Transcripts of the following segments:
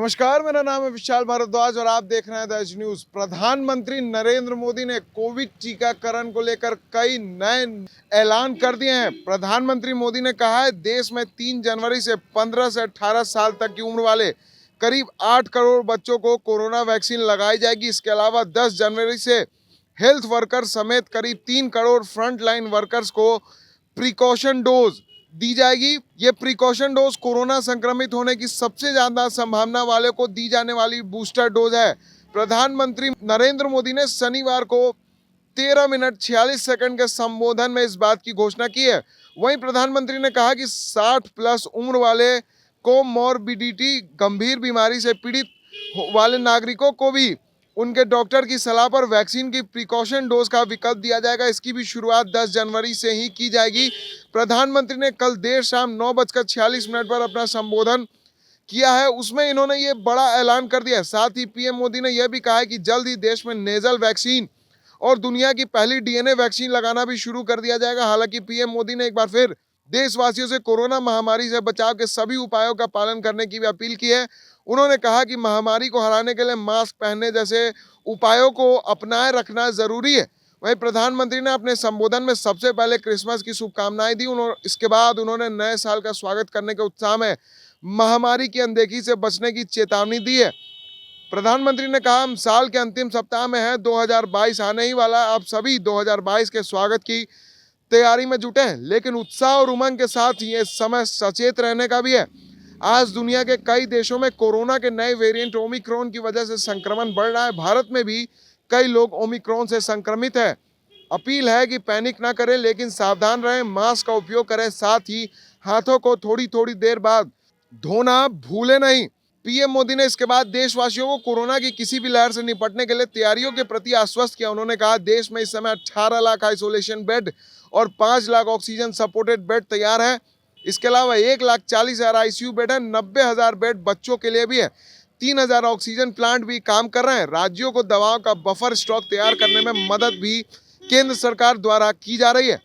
नमस्कार, मेरा नाम है विशाल भारद्वाज और आप देख रहे हैं द न्यूज। प्रधानमंत्री नरेंद्र मोदी ने कोविड टीकाकरण को लेकर कई नए ऐलान कर दिए हैं। प्रधानमंत्री मोदी ने कहा है देश में 3 जनवरी से 15 से 18 साल तक की उम्र वाले करीब 8 करोड़ बच्चों को कोरोना वैक्सीन लगाई जाएगी। इसके अलावा 10 जनवरी से हेल्थ वर्कर समेत करीब 3 करोड़ फ्रंट लाइन वर्कर्स को प्रिकॉशन डोज दी जाएगी। ये प्रिकॉशन डोज कोरोना संक्रमित होने की सबसे ज्यादा संभावना वाले को दी जाने वाली बूस्टर डोज है। प्रधानमंत्री नरेंद्र मोदी ने शनिवार को 13 मिनट 46 सेकंड के संबोधन में इस बात की घोषणा की है। वहीं प्रधानमंत्री ने कहा कि 60 प्लस उम्र वाले कोमॉर्बिडिटी गंभीर बीमारी से पीड़ित वाले नागरिकों को भी उनके डॉक्टर की सलाह पर वैक्सीन की प्रिकॉशन डोज का विकल्प दिया जाएगा। इसकी भी शुरुआत 10 जनवरी से ही की जाएगी। प्रधानमंत्री ने कल देर शाम 9:46 पर अपना संबोधन किया है, उसमें इन्होंने ये बड़ा ऐलान कर दिया है। साथ ही पीएम मोदी ने यह भी कहा है कि जल्द ही देश में नेजल वैक्सीन और दुनिया की पहली डीएनए वैक्सीन लगाना भी शुरू कर दिया जाएगा। हालांकि पीएम मोदी ने एक बार फिर देशवासियों से कोरोना महामारी से बचाव के सभी उपायों का पालन करने की भी अपील की है। उन्होंने कहा कि महामारी को हराने के लिए मास्क पहनने जैसे उपायों को अपनाए रखना जरूरी है। वहीं प्रधानमंत्री ने अपने संबोधन में सबसे पहले क्रिसमस की शुभकामनाएं दी। इसके बाद उन्होंने नए साल का स्वागत करने के उत्साह में महामारी की अनदेखी से बचने की चेतावनी दी है। प्रधानमंत्री ने कहा हम साल के अंतिम सप्ताह में है, 2022 आने ही वाला। आप सभी 2022 के स्वागत की तैयारी में जुटे हैं, लेकिन उत्साह और उमंग के साथ ये समय सचेत रहने का भी है। आज दुनिया के कई देशों में कोरोना के नए वेरिएंट ओमिक्रॉन की वजह से संक्रमण बढ़ रहा है। भारत में भी कई लोग ओमिक्रॉन से संक्रमित है। अपील है कि पैनिक ना करें, लेकिन सावधान रहें, मास्क का उपयोग करें, साथ ही हाथों को थोड़ी थोड़ी देर बाद धोना भूलें नहीं। पीएम मोदी ने इसके बाद देशवासियों को कोरोना की किसी भी लहर से निपटने के लिए तैयारियों के प्रति आश्वस्त किया। उन्होंने कहा देश में इस समय 18 लाख आइसोलेशन बेड और 5 लाख ऑक्सीजन सपोर्टेड बेड तैयार है। इसके अलावा 1,40,000 आईसीयू बेड है, 90,000 बेड बच्चों के लिए भी है, 3,000 ऑक्सीजन प्लांट भी काम कर रहे हैं। राज्यों को दवाओं का बफर स्टॉक तैयार करने में मदद भी केंद्र सरकार द्वारा की जा रही है।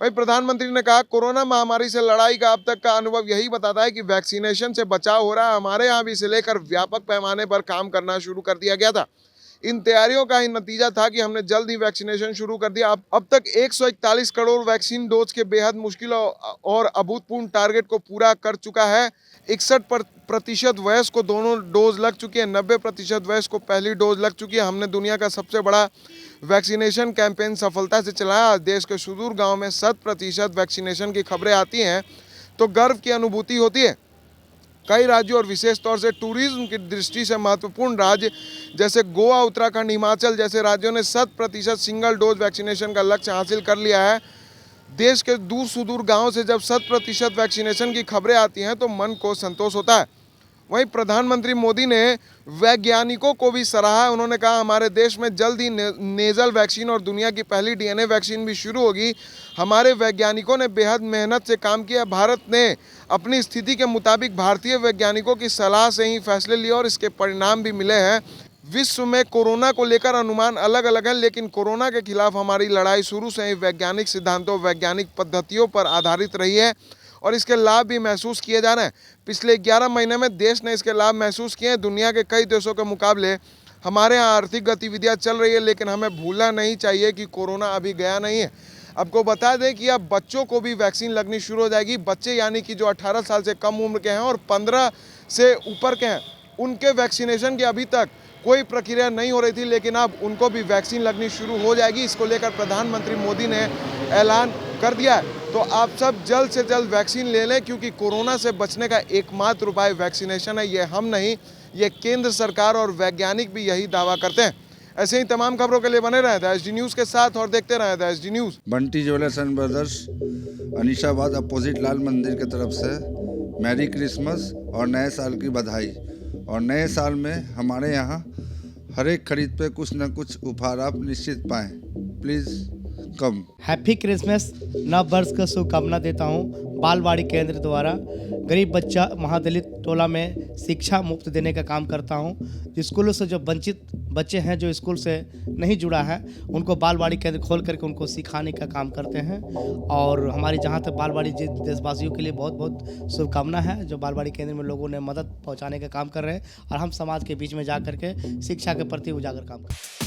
वहीं प्रधानमंत्री ने कहा कोरोना महामारी से लड़ाई का अब तक का अनुभव यही बताता है कि वैक्सीनेशन से बचाव हो रहा है। हमारे यहाँ भी इसे लेकर व्यापक पैमाने पर काम करना शुरू कर दिया गया था। इन तैयारियों का ही नतीजा था कि हमने जल्द ही वैक्सीनेशन शुरू कर दिया। अब तक 141 करोड़ वैक्सीन डोज के बेहद मुश्किल और अभूतपूर्व टारगेट को पूरा कर चुका है। 61% वयस्क को दोनों डोज लग चुकी है, 90% वयस्क को पहली डोज लग चुकी है। हमने दुनिया का सबसे बड़ा वैक्सीनेशन कैंपेन सफलता से चलाया। देश के सुदूर गाँव में 100% वैक्सीनेशन की खबरें आती हैं तो गर्व की अनुभूति होती है। कई राज्यों और विशेष तौर से टूरिज्म की दृष्टि से महत्वपूर्ण राज्य जैसे गोवा, उत्तराखंड, हिमाचल जैसे राज्यों ने 100% सिंगल डोज वैक्सीनेशन का लक्ष्य हासिल कर लिया है। देश के दूर सुदूर गांवों से जब 100% वैक्सीनेशन की खबरें आती हैं तो मन को संतोष होता है। वहीं प्रधानमंत्री मोदी ने वैज्ञानिकों को भी सराहा है। उन्होंने कहा हमारे देश में जल्द ही नेजल वैक्सीन और दुनिया की पहली डीएनए वैक्सीन भी शुरू होगी। हमारे वैज्ञानिकों ने बेहद मेहनत से काम किया। भारत ने अपनी स्थिति के मुताबिक भारतीय वैज्ञानिकों की सलाह से ही फैसले लिए और इसके परिणाम भी मिले हैं। विश्व में कोरोना को लेकर अनुमान अलग अलग हैं, लेकिन कोरोना के खिलाफ हमारी लड़ाई शुरू से ही वैज्ञानिक सिद्धांतों, वैज्ञानिक पद्धतियों पर आधारित रही है और इसके लाभ भी महसूस किए जा रहे हैं। पिछले 11 महीने में देश ने इसके लाभ महसूस किए हैं। दुनिया के कई देशों के मुकाबले हमारे यहाँ आर्थिक गतिविधियाँ चल रही है, लेकिन हमें भूलना नहीं चाहिए कि कोरोना अभी गया नहीं है। आपको बता दें कि अब बच्चों को भी वैक्सीन लगनी शुरू हो जाएगी। बच्चे यानी कि जो 18 साल से कम उम्र के हैं और 15 से ऊपर के हैं, उनके वैक्सीनेशन की अभी तक कोई प्रक्रिया नहीं हो रही थी, लेकिन अब उनको भी वैक्सीन लगनी शुरू हो जाएगी। इसको लेकर प्रधानमंत्री मोदी ने ऐलान कर दिया है। तो आप सब जल्द से जल्द वैक्सीन ले लें, क्योंकि कोरोना से बचने का एकमात्र उपाय वैक्सीनेशन है। ये हम नहीं, ये केंद्र सरकार और वैज्ञानिक भी यही दावा करते हैं। ऐसे ही तमाम खबरों के लिए बने रहें द एसडी न्यूज़ के साथ और देखते रहें the SD news. Bunty jewellers and brothers, Anishabad opposite Lal Mandir की तरफ से मैरी क्रिसमस और नए साल की बधाई। और नए साल में हमारे यहाँ हर एक खरीद पे कुछ न कुछ उपहार आप निश्चित पाएँ। Please come. हैप्पी क्रिसमस, नव वर्ष का शुभकामना देता हूँ। बालवाड़ी केंद्र द्वारा गरीब बच्चा महादलित टोला में शिक्षा मुफ्त देने का काम करता हूँ। स्कूलों से जो वंचित बच्चे हैं जो स्कूल से नहीं जुड़ा है उनको बालवाड़ी केंद्र खोल करके उनको सिखाने का काम करते हैं। और हमारी जहाँ तक बालवाड़ी देशवासियों के लिए बहुत बहुत शुभकामना है जो बालवाड़ी केंद्र में लोगों ने मदद पहुँचाने का काम कर रहे हैं और हम समाज के बीच में जा करके शिक्षा के प्रति उजागर काम कर रहे हैं।